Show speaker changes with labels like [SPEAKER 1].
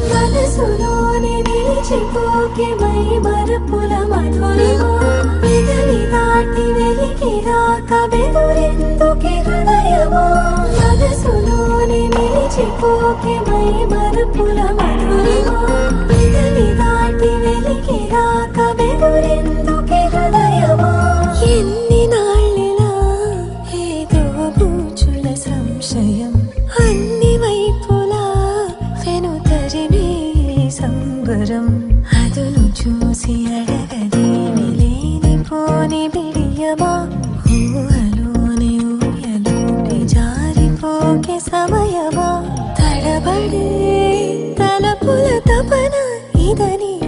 [SPEAKER 1] మనసులోని నిలిచిపోకే మై మరపుల మధురిమా వెదలి దాటి వెలికి రాక బెదురెందుకే హృదయమా మనసులోని నిలిచిపోకే మై మరపుల మధురిమా వెదలి దాటి వెలికి రాక బెదురెందుకే హృదయమా ఎన్ని నాళ్ళిలా ఏదో బూచుల సంశయం అన్ని వైపులా వెనుతరిమే సంబరం అదును చూసి అడగదేమి లేనిపోని బిడియమా ఊహలోని ఊయలోని జారిపోకే సమయమా తడబడే తలపుల తపన ఇదని